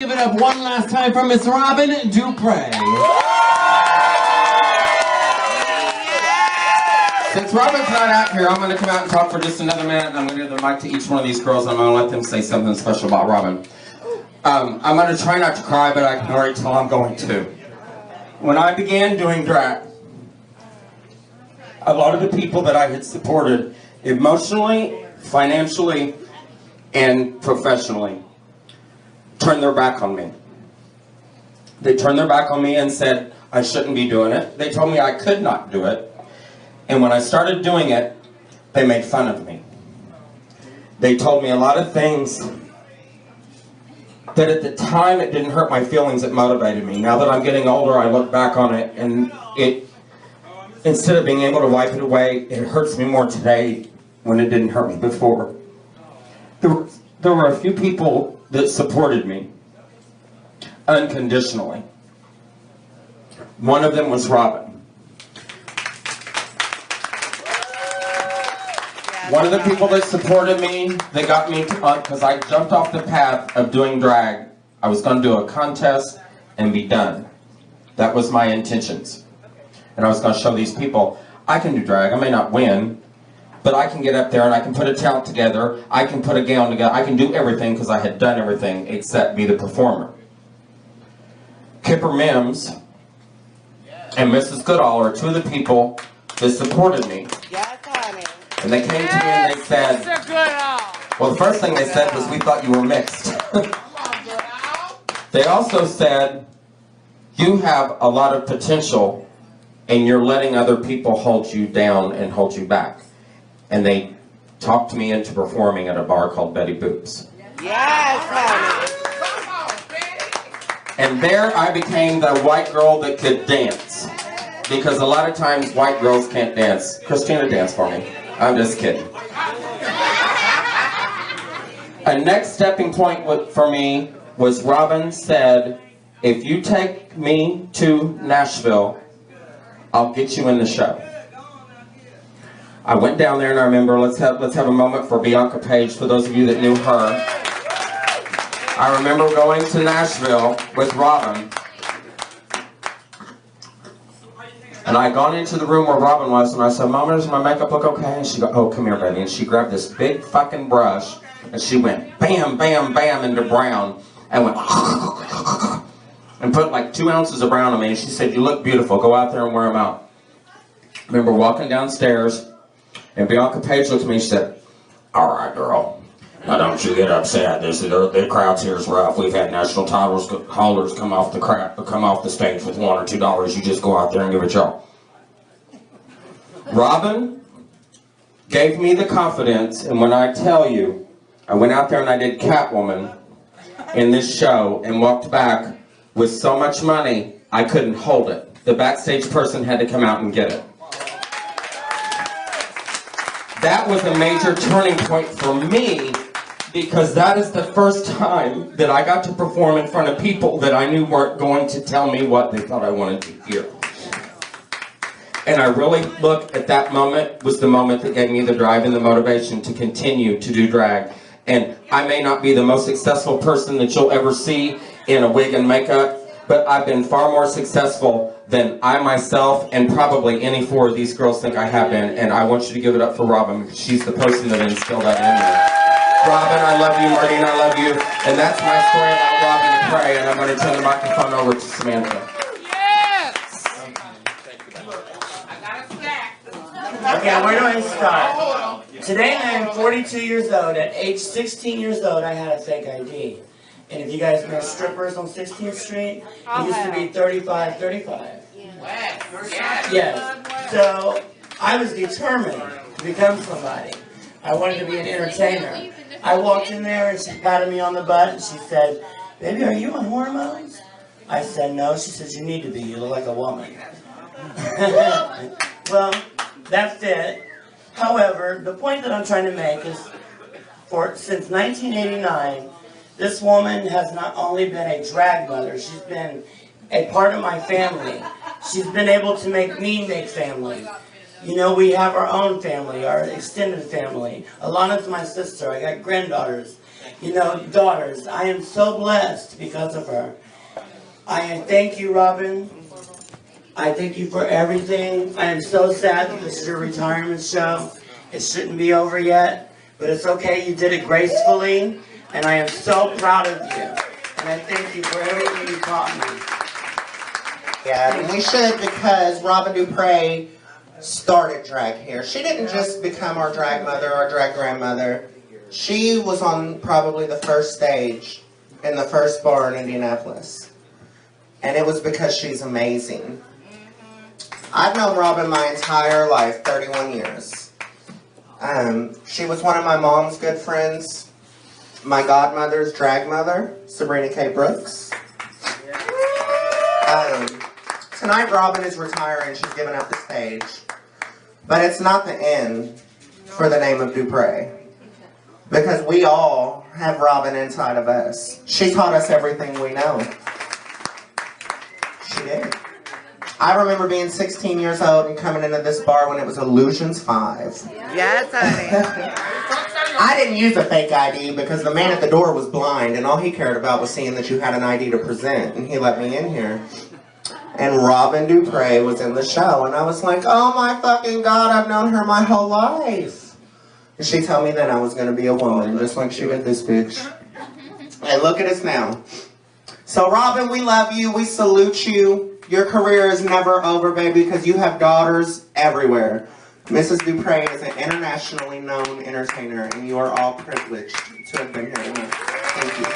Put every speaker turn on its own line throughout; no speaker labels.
Give it up one last time for Miss Robyn DuPree. Since Robyn's not out here, I'm going to come out and talk for just another minute, and I'm going to give the mic to each one of these girls, and I'm going to let them say something special about Robyn. I'm going to try not to cry, but I can already tell I'm going to. When I began doing drag, a lot of the people that I had supported emotionally, financially, and professionally turned their back on me. They turned their back on me and said I shouldn't be doing it. They told me I could not do it. And when I started doing it, they made fun of me. They told me a lot of things that at the time it didn't hurt my feelings, it motivated me. Now that I'm getting older, I look back on it and it, instead of being able to wipe it away, it hurts me more today when it didn't hurt me before. There were a few people that supported me unconditionally. One of them was Robyn. One of the people that supported me, they got me because I jumped off the path of doing drag. I was going to do a contest and be done. That was my intentions. And I was going to show these people, I can do drag. I may not win, but I can get up there and I can put a talent together. I can put a gown together. I can do everything because I had done everything except be the performer. Kipper Mims and Mrs. Goodall are two of the people that supported me. And they came to me and they said, well, the first thing they said was, we thought you were mixed. They also said, you have a lot of potential and you're letting other people hold you down and hold you back. And they talked me into performing at a bar called Betty Boop's.
Yes,
and there I became the white girl that could dance. Because a lot of times white girls can't dance. Kristina, dance for me. I'm just kidding. A next stepping point for me was Robyn said, if you take me to Nashville, I'll get you in the show. I went down there and I remember, let's have a moment for Bianca Page, for those of you that knew her. I remember going to Nashville with Robyn. And I had gone into the room where Robyn was and I said, Mama, does my makeup look okay? And she go, oh, come here, baby. And she grabbed this big fucking brush and she went bam, bam, bam into brown and went and put like 2 ounces of brown on me. And she said, you look beautiful. Go out there and wear them out. I remember walking downstairs and Bianca Page looked at me and she said, all right, girl. Now don't you get upset. The crowd's here is rough. We've had national titles holders come off the stage with $1 or $2. You just go out there and give it y'all. Robyn gave me the confidence, and when I tell you, I went out there and I did Catwoman in this show and walked back with so much money I couldn't hold it. The backstage person had to come out and get it. That was a major turning point for me, because that is the first time that I got to perform in front of people that I knew weren't going to tell me what they thought I wanted to hear. And I really look at that moment was the moment that gave me the drive and the motivation to continue to do drag. And I may not be the most successful person that you'll ever see in a wig and makeup, but I've been far more successful than I myself and probably any 4 of these girls think I have been. And I want you to give it up for Robyn, because she's the person that instilled that in me. Robyn, I love you. Marlene, I love you. And that's my story about Robyn DuPree, and I'm going to turn the microphone over to Samantha.
Yes! I got a snack. Okay, where do I start? Today I am 42 years old. At age 16 years old, I had a fake ID. And if you guys know strippers on 16th Street, it used to be 35. Yes. So I was determined to become somebody. I wanted to be an entertainer. I walked in there and she patted me on the butt and she said, baby, are you on hormones? I said, no. She says, you need to be. You look like a woman. Well, that's it. However, the point that I'm trying to make is, since 1989, this woman has not only been a drag mother, she's been a part of my family. She's been able to make me make family. You know, we have our own family, our extended family. Alana's my sister. I got granddaughters. You know, daughters. I am so blessed because of her. I thank you, Robyn. I thank you for everything. I am so sad that this is your retirement show. It shouldn't be over yet, but it's okay. You did it gracefully, and I am so proud of you. And I thank you for everything you taught me.
Yeah, and we should, because Robyn DuPree started drag here. She didn't just become our drag mother, our drag grandmother. She was on probably the first stage in the first bar in Indianapolis. And it was because she's amazing. I've known Robyn my entire life, 31 years. She was one of my mom's good friends, my godmother's drag mother, Sabrina K. Brooks. Tonight Robyn is retiring, she's giving up the stage. But it's not the end for the name of DuPree. Because we all have Robyn inside of us. She taught us everything we know. She did. I remember being 16 years old and coming into this bar when it was Illusions 5.
Yes, honey.
I didn't use a fake ID because the man at the door was blind and all he cared about was seeing that you had an ID to present, and he let me in here. And Robyn DuPree was in the show, and I was like, oh my fucking God, I've known her my whole life. And she told me then I was going to be a woman, just like she did this bitch. And look at us now. So Robyn, we love you, we salute you. Your career is never over, baby, because you have daughters everywhere. Mrs. DuPree is an internationally known entertainer, and you are all privileged to have been here tonight. Thank you.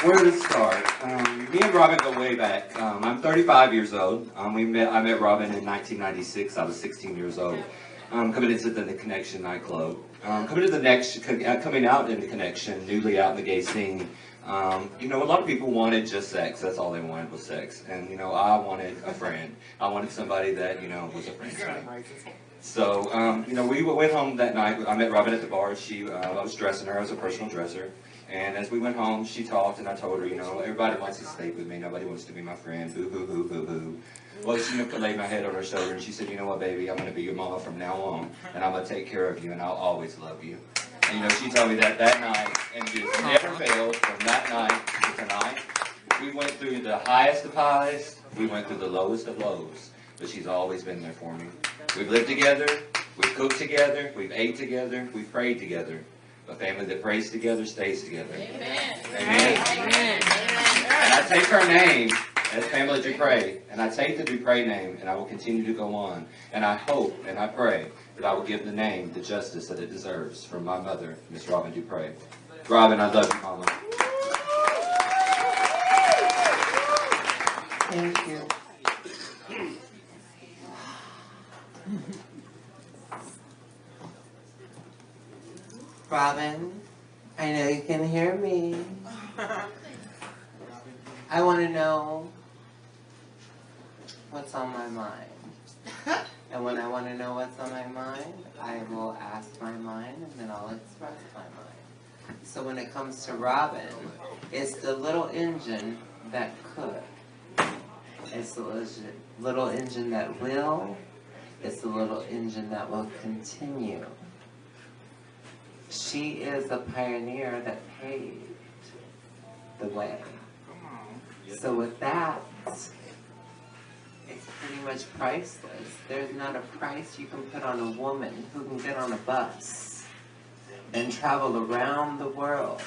Where to start? Me and Robyn go way back. I'm 35 years old. I met Robyn in 1996. I was 16 years old. Coming into the Connection nightclub. Coming out in the Connection, newly out in the gay scene. You know, a lot of people wanted just sex. That's all they wanted was sex. And, you know, I wanted a friend. I wanted somebody that, you know, was a friend to me. So, you know, we went home that night. I met Robyn at the bar. I was dressing her as a personal dresser. And as we went home, she talked, and I told her, you know, everybody wants to stay with me. Nobody wants to be my friend. Boo, boo, boo, boo, boo. Well, she laid my head on her shoulder, and she said, you know what, baby, I'm going to be your mama from now on, and I'm going to take care of you, and I'll always love you. And, you know, she told me that night, and just never failed from that night to tonight. We went through the highest of highs. We went through the lowest of lows. But she's always been there for me. We've lived together. We've cooked together. We've ate together. We've prayed together. A family that prays together stays together. Amen. Amen. Amen. And I take her name as Pamela DuPree, and I take the DuPree name, and I will continue to go on. And I hope and I pray that I will give the name the justice that it deserves from my mother, Miss Robyn DuPree. Robyn, I love you, Mama.
Thank you.
Robyn, I know you can hear me. I want to know what's on my mind. And when I want to know what's on my mind, I will ask my mind and then I'll express my mind. So when it comes to Robyn, it's the little engine that could. It's the little engine that will. It's the little engine that will continue. She is a pioneer that paved the way. So with that, it's pretty much priceless. There's not a price you can put on a woman who can get on a bus and travel around the world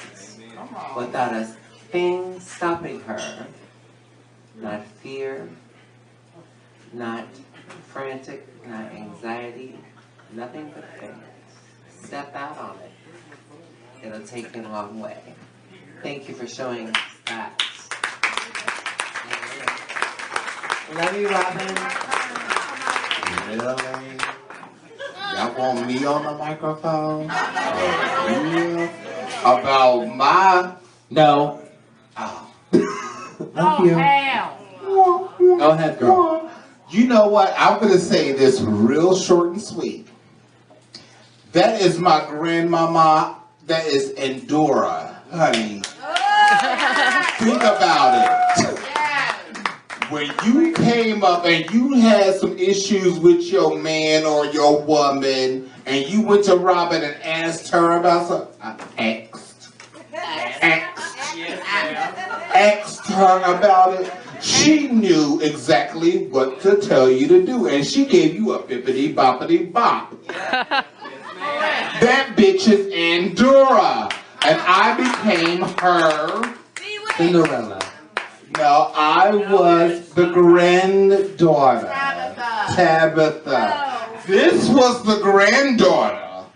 without a thing stopping her. Not fear, not frantic, not anxiety, nothing but faith. Step out on it. It'll take you a long way. Thank you for showing us that. Love you, Robyn.
Really? Y'all want me on the microphone? Yeah. About my...
No.
Oh.
Love you.
Go ahead, girl. You know what? I'm going to say this real short and sweet. That is my grandmama. That is Endora, honey. Think about it. when you came up and you had some issues with your man or your woman, and you went to Robyn and asked her about something, asked her about it, she knew exactly what to tell you to do, and she gave you a bippity boppity bop. That bitch is Andorra, and I became her Cinderella. No, I was the granddaughter, Tabitha. This was the granddaughter.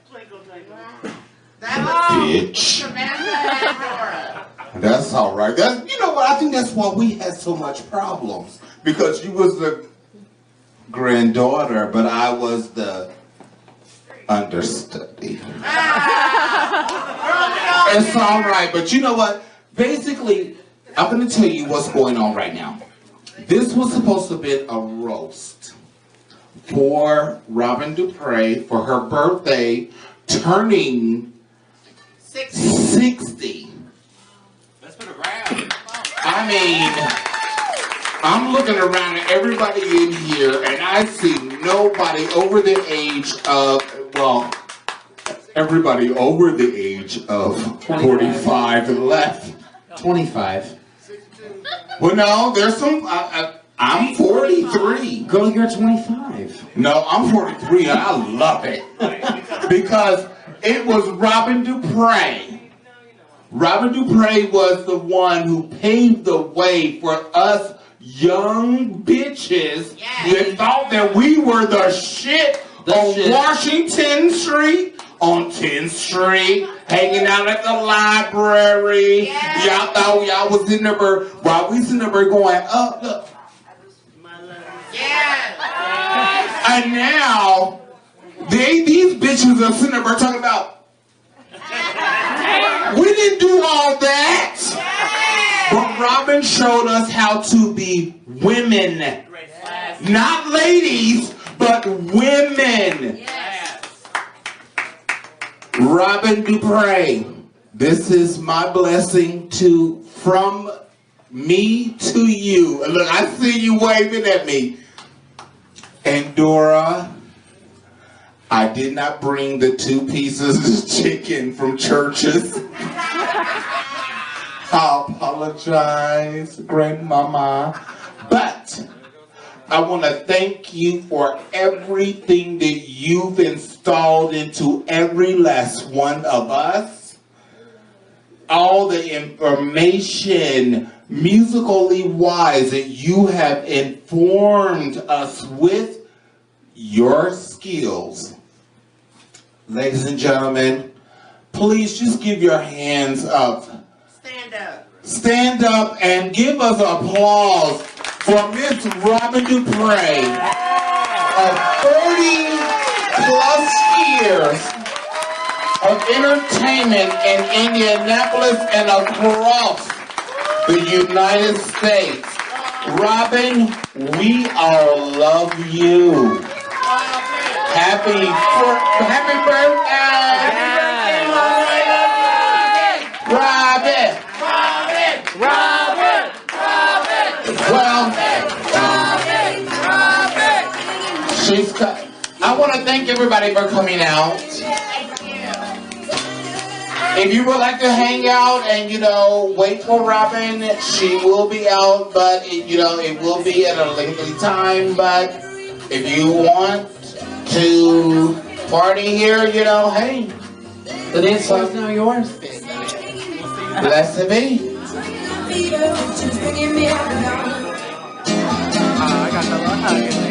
Bitch. That's all right. That's, you know what? I think that's why we had so much problems, because you was the granddaughter, but I was the understudy. It's all right, but you know what? Basically, I'm going to tell you what's going on right now. This was supposed to be a roast for Robyn DuPree for her birthday, turning 60.
Let's put a round.
I mean, I'm looking around at everybody in here, and I see nobody over the age of, well, everybody over the age of 45 left.
25.
Well, no, there's some, I'm 43.
Girl, you're 25.
No, I'm 43, and I love it. Because it was Robyn DuPree. Robyn DuPree was the one who paved the way for us young bitches that thought that we were the shit on Washington Street, on 10th Street, hanging out at the library. Y'all thought y'all was in there, while we sitting there going, up, look. And now, these bitches are sitting there talking about, we didn't do all that. But Robyn showed us how to be women. Not ladies, but women. Robyn DuPree, this is my blessing from me to you. Look, I see you waving at me. Andorra, I did not bring the 2 pieces of chicken from Church's. I apologize, Grandmama. But I want to thank you for everything that you've installed into every last one of us. All the information, musically wise, that you have informed us with your skills. Ladies and gentlemen, please just give your hands up.
Stand up.
Stand up and give us applause for Miss Robyn DuPree of 30+ years of entertainment in Indianapolis and across the United States. Robyn, we all love you. Happy birthday! Robyn! Well, she's I want to thank everybody for coming out. If you would like to hang out and, wait for Robyn, she will be out, but, it will be at a lengthy time. But if you want to party here, hey.
The dance floor is now yours.
Blessed be.
I got the hug.